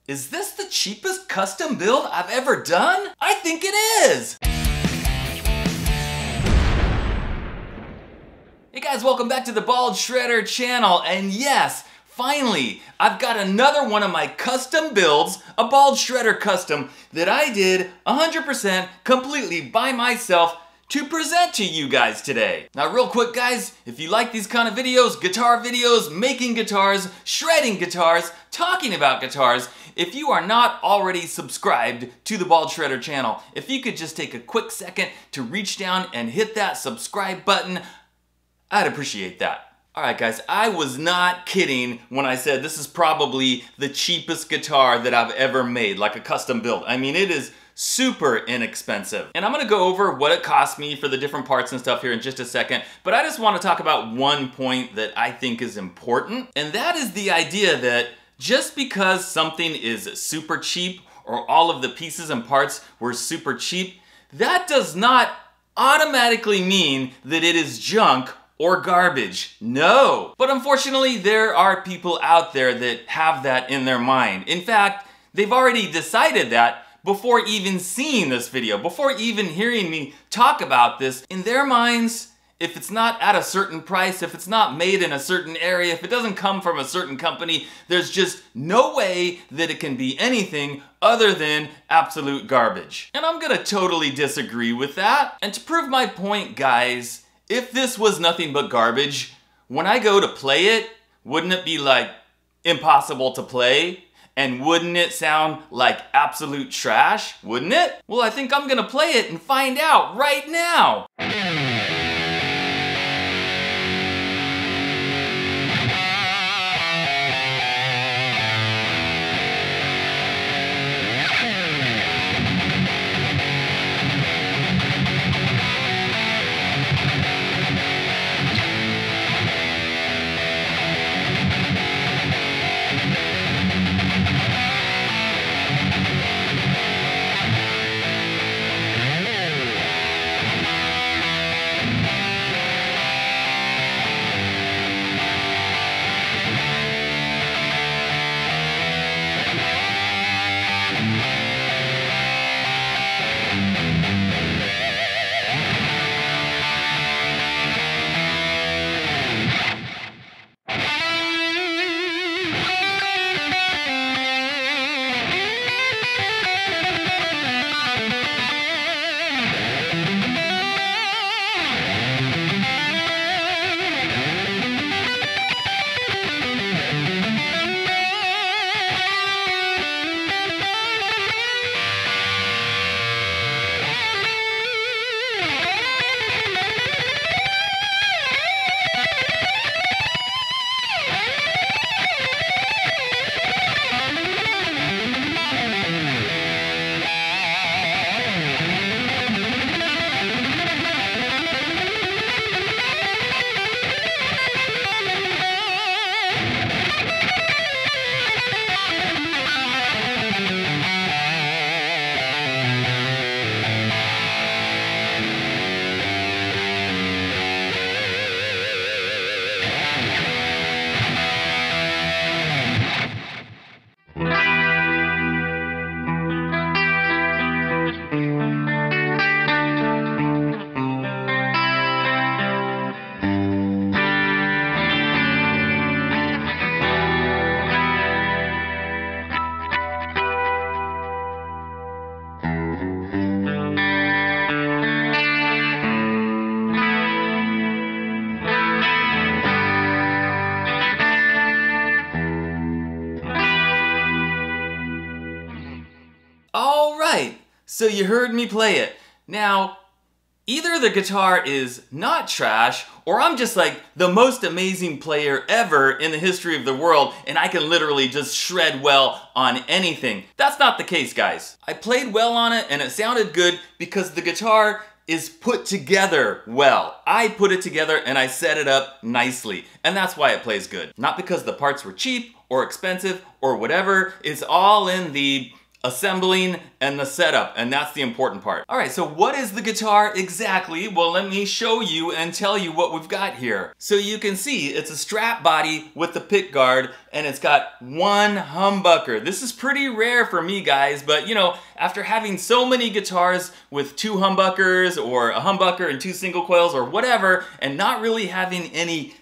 Is this the cheapest custom build I've ever done? I think it is! Hey guys, welcome back to the Bald Shredder channel, and yes, finally, I've got another one of my custom builds, a Bald Shredder custom, that I did 100% completely by myself to present to you guys today. Now real quick guys, if you like these kind of videos, guitar videos, making guitars, shredding guitars, talking about guitars, if you are not already subscribed to the Bald Shredder channel, if you could just take a quick second to reach down and hit that subscribe button, I'd appreciate that. Alright guys, I was not kidding when I said this is probably the cheapest guitar that I've ever made, like a custom build. I mean, it is super inexpensive. And I'm gonna go over what it cost me for the different parts and stuff here in just a second, but I just wanna talk about one point that I think is important, and that is the idea that just because something is super cheap, or all of the pieces and parts were super cheap, that does not automatically mean that it is junk or garbage. No! But unfortunately, there are people out there that have that in their mind. In fact, they've already decided that before even seeing this video, before even hearing me talk about this. In their minds, if it's not at a certain price, if it's not made in a certain area, if it doesn't come from a certain company, there's just no way that it can be anything other than absolute garbage. And I'm gonna totally disagree with that. And to prove my point, guys, if this was nothing but garbage, when I go to play it, wouldn't it be like impossible to play? And wouldn't it sound like absolute trash? Wouldn't it? Well, I think I'm gonna play it and find out right now. So you heard me play it. Now, either the guitar is not trash, or I'm just like the most amazing player ever in the history of the world, and I can literally just shred well on anything. That's not the case, guys. I played well on it, and it sounded good because the guitar is put together well. I put it together and I set it up nicely, and that's why it plays good. Not because the parts were cheap or expensive or whatever. It's all in the assembling and the setup, and that's the important part. All right, so what is the guitar exactly? Well, let me show you and tell you what we've got here. So you can see it's a strap body with the pick guard, and it's got one humbucker. This is pretty rare for me, guys, but you know, after having so many guitars with 2 humbuckers or a humbucker and 2 single coils or whatever, and not really having any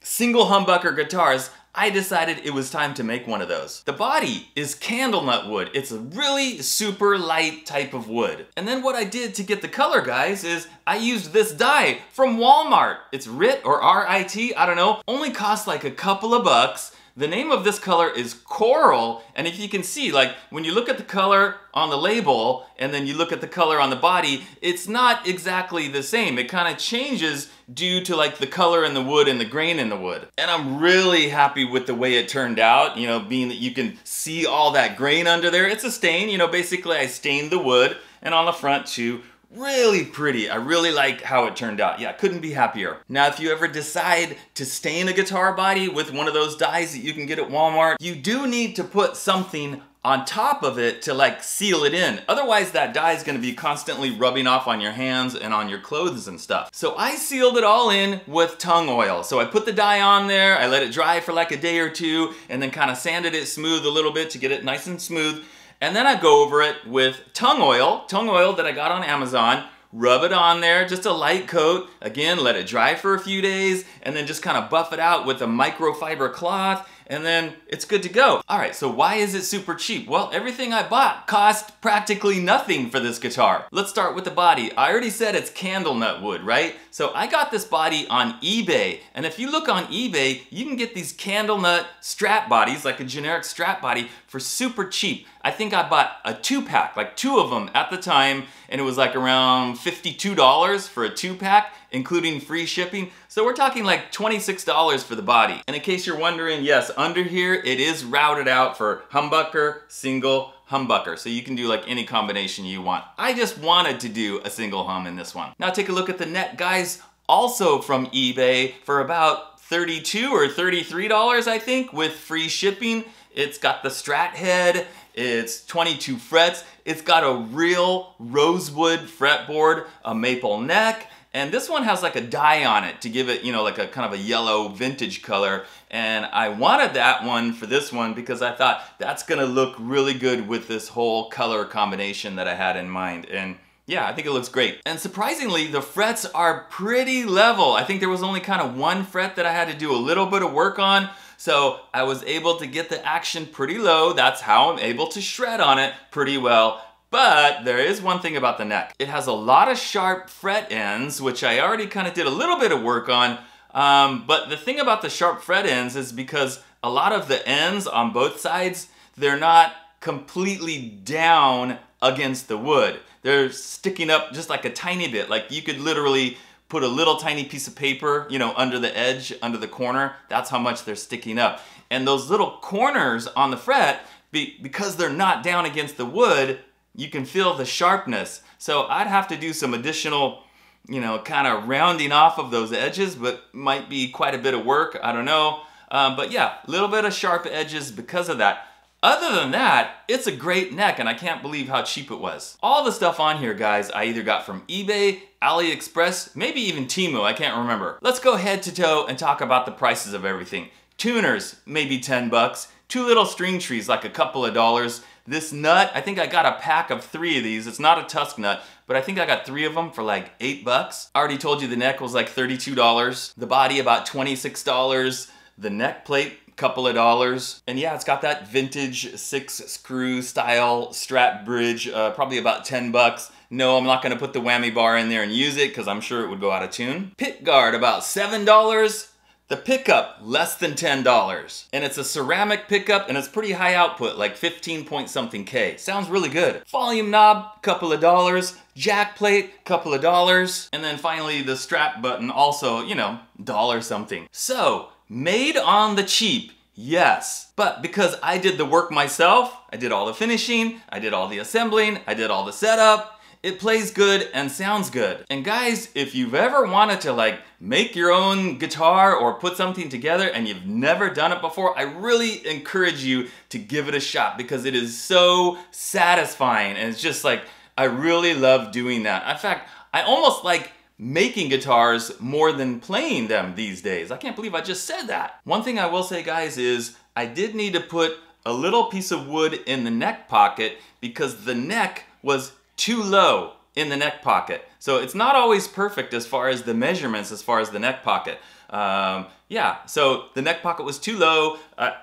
single humbucker guitars, I decided it was time to make one of those. The body is candle nut wood. It's a really super light type of wood. And then what I did to get the color, guys, is I used this dye from Walmart. It's RIT or R-I-T, I don't know. Only costs like a couple of bucks. The name of this color is Coral, and if you can see, like when you look at the color on the label and then you look at the color on the body, it's not exactly the same. It kind of changes due to like the color in the wood and the grain in the wood. And I'm really happy with the way it turned out, you know, being that you can see all that grain under there. It's a stain, you know, basically I stained the wood, and on the front too. Really pretty. I really like how it turned out. Yeah, couldn't be happier. Now, if you ever decide to stain a guitar body with one of those dyes that you can get at Walmart, you do need to put something on top of it to like seal it in. Otherwise, that dye is gonna be constantly rubbing off on your hands and on your clothes and stuff. So I sealed it all in with tung oil. So I put the dye on there, I let it dry for like a day or two, and then kind of sanded it smooth a little bit to get it nice and smooth. And then I go over it with tung oil that I got on Amazon, rub it on there, just a light coat. Again, let it dry for a few days, and then just kind of buff it out with a microfiber cloth, and then it's good to go. All right, so why is it super cheap? Well, everything I bought cost practically nothing for this guitar. Let's start with the body. I already said it's candle nut wood, right? So I got this body on eBay, and if you look on eBay, you can get these candle nut strap bodies, like a generic strap body, for super cheap. I think I bought a 2-pack, like 2 of them at the time, and it was like around $52 for a 2-pack, including free shipping. So we're talking like $26 for the body. And in case you're wondering, yes, under here, it is routed out for humbucker, single, humbucker. So you can do like any combination you want. I just wanted to do a single hum in this one. Now take a look at the neck, guys, also from eBay for about $32 or $33, I think, with free shipping. It's got the Strat head, it's 22 frets, it's got a real rosewood fretboard, a maple neck, and this one has like a dye on it to give it, you know, like a kind of a yellow vintage color. And I wanted that one for this one because I thought that's gonna look really good with this whole color combination that I had in mind. And yeah, I think it looks great. And surprisingly, the frets are pretty level. I think there was only kind of 1 fret that I had to do a little bit of work on. So I was able to get the action pretty low. That's how I'm able to shred on it pretty well. But there is one thing about the neck. It has a lot of sharp fret ends, which I already kind of did a little bit of work on. But the thing about the sharp fret ends is because a lot of the ends on both sides, they're not completely down against the wood. They're sticking up just like a tiny bit. Like you could literally put a little tiny piece of paper, you know, under the edge, under the corner. That's how much they're sticking up. And those little corners on the fret, because they're not down against the wood, you can feel the sharpness. So I'd have to do some additional, you know, kind of rounding off of those edges, but might be quite a bit of work, I don't know. But yeah, a little bit of sharp edges because of that. Other than that, it's a great neck, and I can't believe how cheap it was. All the stuff on here, guys, I either got from eBay, AliExpress, maybe even Temu, I can't remember. Let's go head to toe and talk about the prices of everything. Tuners, maybe 10 bucks. 2 little string trees, like a couple of dollars. This nut, I think I got a pack of 3 of these. It's not a tusk nut, but I think I got 3 of them for like 8 bucks. I already told you the neck was like $32. The body about $26. The neck plate, couple of dollars. And yeah, it's got that vintage 6-screw style Strat bridge, probably about 10 bucks. No, I'm not gonna put the whammy bar in there and use it because I'm sure it would go out of tune. Pick guard, about $7. The pickup, less than $10. And it's a ceramic pickup and it's pretty high output, like 15 point something K. Sounds really good. Volume knob, couple of dollars. Jack plate, couple of dollars. And then finally the strap button, also, you know, $1 something. So, made on the cheap, yes. But because I did the work myself, I did all the finishing, I did all the assembling, I did all the setup, it plays good and sounds good. And guys, if you've ever wanted to like make your own guitar or put something together and you've never done it before, I really encourage you to give it a shot because it is so satisfying and it's just like, I really love doing that. In fact, I almost like making guitars more than playing them these days. I can't believe I just said that. One thing I will say, guys, is I did need to put a little piece of wood in the neck pocket because the neck was too low in the neck pocket. So it's not always perfect as far as the measurements as far as the neck pocket. Yeah, so the neck pocket was too low,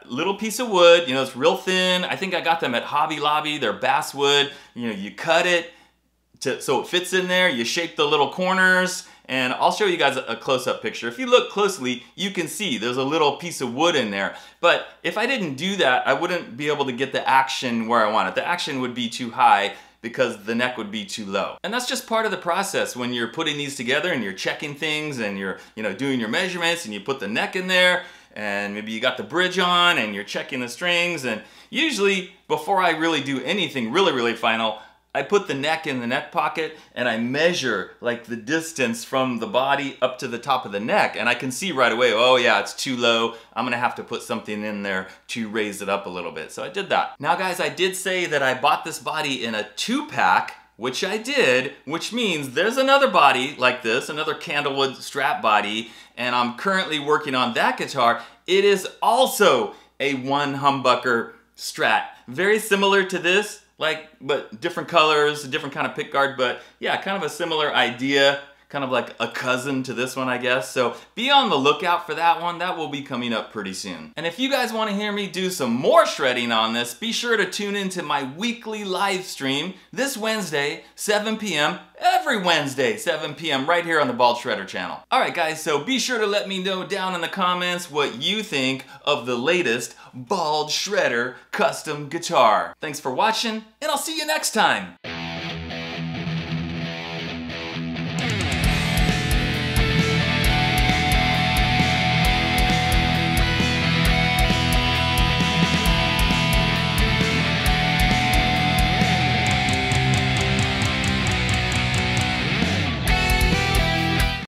little piece of wood, you know, it's real thin. I think I got them at Hobby Lobby, they're basswood. You know, you cut it so it fits in there, you shape the little corners, and I'll show you guys a close-up picture. If you look closely, you can see there's a little piece of wood in there. But if I didn't do that, I wouldn't be able to get the action where I want it. The action would be too high because the neck would be too low. And that's just part of the process when you're putting these together and you're checking things and you're, you know, doing your measurements and you put the neck in there and maybe you got the bridge on and you're checking the strings. And usually before I really do anything really final, I put the neck in the neck pocket and I measure like the distance from the body up to the top of the neck, and I can see right away, oh yeah, it's too low. I'm gonna have to put something in there to raise it up a little bit. So I did that. Now guys, I did say that I bought this body in a 2-pack, which I did, which means there's another body like this, another candlewood strap body, and I'm currently working on that guitar. It is also a 1 humbucker Strat, very similar to this, but different colors, different kind of pick guard, but yeah, kind of a similar idea, kind of like a cousin to this one, I guess. So be on the lookout for that one. That will be coming up pretty soon. And if you guys want to hear me do some more shredding on this, be sure to tune into my weekly live stream this Wednesday, 7 p.m. Every Wednesday, 7 p.m. right here on the Bald Shredder channel. All right, guys, so be sure to let me know down in the comments what you think of the latest Bald Shredder custom guitar. Thanks for watching, and I'll see you next time.